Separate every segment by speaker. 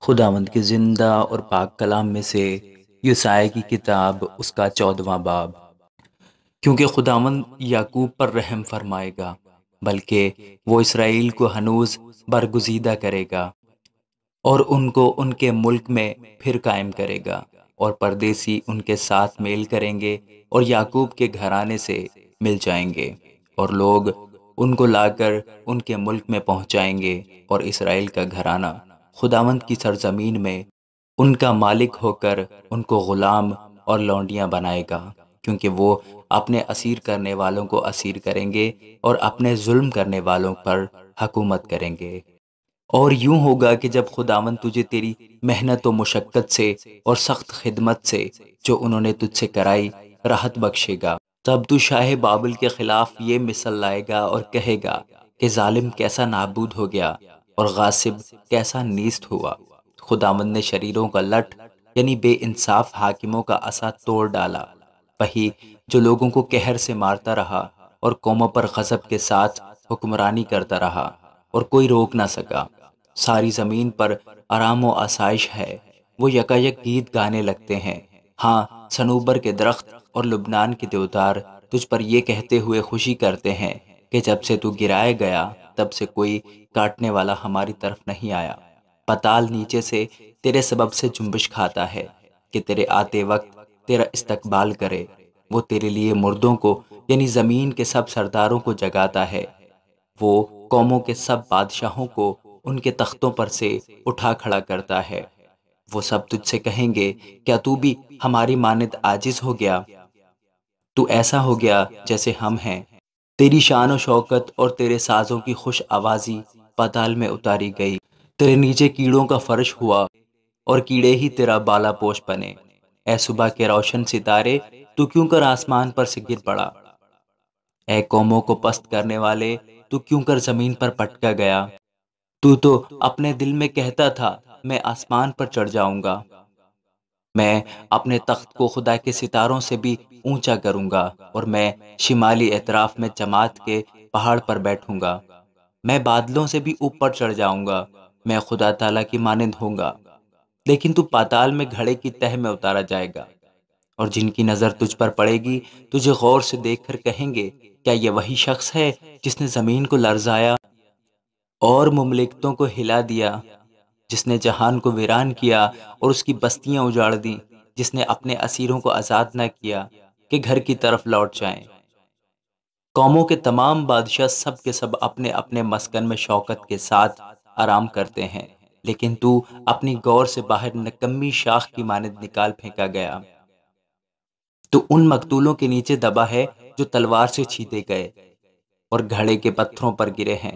Speaker 1: خداوند کے زندہ اور پاک کلام میں سے یسائی کی کتاب اس کا 14واں باب۔ کیونکہ خداوند یعقوب پر رحم فرمائے گا، بلکہ وہ اسرائیل کو ہنوز برگزیدہ کرے گا اور ان کو ان کے ملک میں پھر قائم کرے گا، اور پردیسی ان کے ساتھ میل کریں گے اور یعقوب کے گھرانے سے مل جائیں گے، اور لوگ ان کو لا کر ان کے ملک میں پہنچائیں گے، اور اسرائیل کا گھرانہ خداوند کی سرزمین میں ان کا مالک ہو کر ان کو غلام اور لونڈیاں بنائے گا، کیونکہ وہ اپنے اسیر کرنے والوں کو اسیر کریں گے اور اپنے ظلم کرنے والوں پر حکومت کریں گے۔ اور یوں ہوگا کہ جب خداوند تجھے تیری محنت و مشقت سے اور سخت خدمت سے جو انہوں نے تجھ سے کرائی راحت بخشے گا، تب تو شاہ بابل کے خلاف یہ مثل لائے گا اور کہے گا کہ ظالم کیسا نابود ہو گیا اور غاصب کیسا نیست ہوا۔ خداوند نے شریروں کا لٹ یعنی بے انصاف حاکموں کا عصا توڑ ڈالا، وہی جو لوگوں کو قہر سے مارتا رہا اور قوموں پر غضب کے ساتھ حکمرانی کرتا رہا اور کوئی روک نہ سکا۔ ساری زمین پر آرام و آسائش ہے، وہ یکایک گیت گانے لگتے ہیں۔ ہاں، صنوبر کے درخت اور لبنان کے دیودار تجھ پر یہ کہتے ہوئے خوشی کرتے ہیں کہ جب سے تو گرایا گیا تب سے کوئی کاٹنے والا ہماری طرف نہیں آیا۔ پتال نیچے سے تیرے سبب سے جنبش کھاتا ہے کہ تیرے آتے وقت تیرا استقبال کرے۔ وہ تیرے لیے مردوں کو یعنی زمین کے سب سرداروں کو جگاتا ہے۔ وہ قوموں کے سب بادشاہوں کو ان کے تختوں پر سے اٹھا کھڑا کرتا ہے۔ وہ سب تجھ سے کہیں گے، کیا تو بھی ہماری مانند عاجز ہو گیا؟ تو ایسا ہو گیا جیسے ہم ہیں۔ تیری شان و شوکت اور تیرے سازوں کی خوش آوازی پاتال میں اتاری گئی۔ تیرے نیچے کیڑوں کا فرش ہوا اور کیڑے ہی تیرا بالا پوش بنے۔ اے صبح کے روشن ستارے، تو کیوں کر آسمان پر سے گر پڑا؟ اے قوموں کو پست کرنے والے، تو کیوں کر زمین پر پٹکا گیا؟ تو اپنے دل میں کہتا تھا، میں آسمان پر چڑھ جاؤں گا، میں اپنے تخت کو خدا کے ستاروں سے بھی اونچا کروں گا، اور میں شمالی اطراف میں جماعت کے پہاڑ پر بیٹھوں گا، میں بادلوں سے بھی اوپر چڑھ جاؤں گا، میں خدا تعالیٰ کی مانند ہوں گا۔ لیکن تو پاتال میں گھڑے کی تہ میں اتارا جائے گا، اور جن کی نظر تجھ پر پڑے گی تجھے غور سے دیکھ کر کہیں گے، کیا یہ وہی شخص ہے جس نے زمین کو لرزایا اور مملکتوں کو ہلا دیا، جس نے جہان کو ویران کیا اور اس کی بستیاں اجاڑ دیں، جس نے اپنے اسیروں کو آزاد نہ کیا کہ گھر کی طرف لوٹ جائیں؟ قوموں کے تمام بادشاہ سب کے سب اپنے اپنے مسکن میں شوکت کے ساتھ آرام کرتے ہیں، لیکن تو اپنی گور سے باہر نکمی شاخ کی مانند نکال پھینکا گیا۔ تو ان مقتولوں کے نیچے دبا ہے جو تلوار سے چھیدے گئے اور گھڑے کے پتھروں پر گرے ہیں،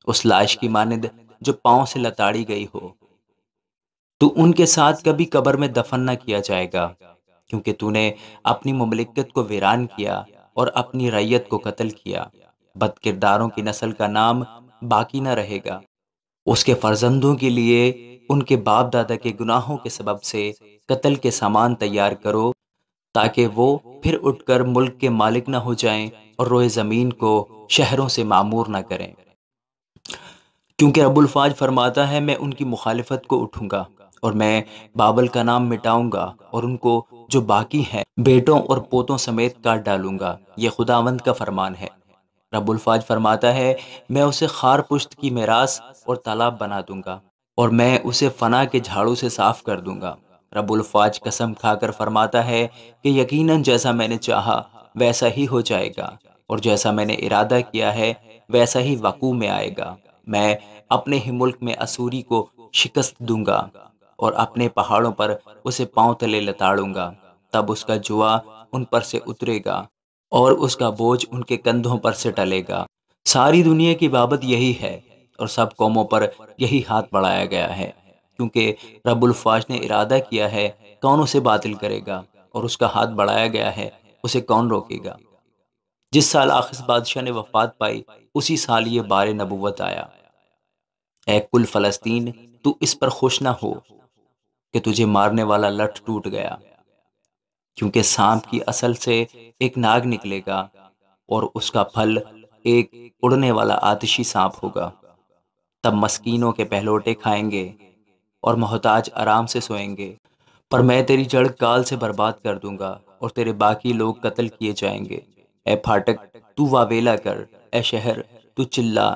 Speaker 1: اس لاش کی مانند جو پاؤں سے لتاڑی گئی ہو۔ تو ان کے ساتھ کبھی قبر میں دفن نہ کیا جائے گا، کیونکہ تو نے اپنی مملکت کو ویران کیا اور اپنی رعیت کو قتل کیا۔ بد کرداروں کی نسل کا نام باقی نہ رہے گا۔ اس کے فرزندوں کے لیے ان کے باپ دادا کے گناہوں کے سبب سے قتل کے سامان تیار کرو، تاکہ وہ پھر اٹھ کر ملک کے مالک نہ ہو جائیں اور روئے زمین کو شہروں سے معمور نہ کریں۔ کیونکہ رب الفاظ فرماتا ہے، میں ان کی مخالفت کو اٹھوں گا اور میں بابل کا نام مٹاؤں گا اور ان کو جو باقی ہیں بیٹوں اور پوتوں سمیت کاٹ ڈالوں گا۔ یہ خداوند کا فرمان ہے۔ رب الفاظ فرماتا ہے، میں اسے خار پشت کی میراث اور تالاب بنا دوں گا، اور میں اسے فنا کے جھاڑو سے صاف کر دوں گا۔ رب الفاظ قسم کھا کر فرماتا ہے کہ یقیناً جیسا میں نے چاہا ویسا ہی ہو جائے گا، اور جیسا میں نے ارادہ کیا ہے ویسا ہی وقوع میں آئے گا۔ میں اپنے ہی ملک میں اسوری کو شکست دوں گا اور اپنے پہاڑوں پر اسے پاؤں تلے لتاڑوں گا۔ تب اس کا جوا ان پر سے اترے گا اور اس کا بوجھ ان کے کندھوں پر سے ٹلے گا۔ ساری دنیا کی بابت یہی ہے اور سب قوموں پر یہی ہاتھ بڑھایا گیا ہے، کیونکہ رب الفاظ نے ارادہ کیا ہے، کون اسے باطل کرے گا؟ اور اس کا ہاتھ بڑھایا گیا ہے، اسے کون روکے گا؟ جس سال آخذ بادشاہ نے وفات پائی اسی سال یہ بار نبوت آیا۔ اے کل فلسطین، تو اس پر خوش نہ ہو کہ تجھے مارنے والا لٹ ٹوٹ گیا، کیونکہ سانپ کی اصل سے ایک ناگ نکلے گا اور اس کا پھل ایک اڑنے والا آتشی سانپ ہوگا۔ تب مسکینوں کے پہلوٹے کھائیں گے اور محتاج آرام سے سوئیں گے، پر میں تیری جڑ کال سے برباد کر دوں گا اور تیرے باقی لوگ قتل کیے جائیں گے۔ اے پھاٹک تو واویلا کر، اے شہر تو چلا،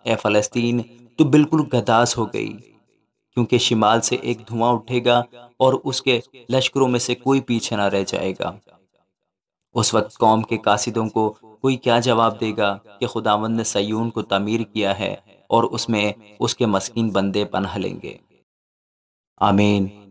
Speaker 1: اے فلسطین تو بالکل گداس ہو گئی، کیونکہ شمال سے ایک دھواں اٹھے گا اور اس کے لشکروں میں سے کوئی پیچھے نہ رہ جائے گا۔ اس وقت قوم کے قاصدوں کو کوئی کیا جواب دے گا کہ خداوند نے سیون کو تعمیر کیا ہے اور اس میں اس کے مسکین بندے پناہ لیں گے۔ آمین۔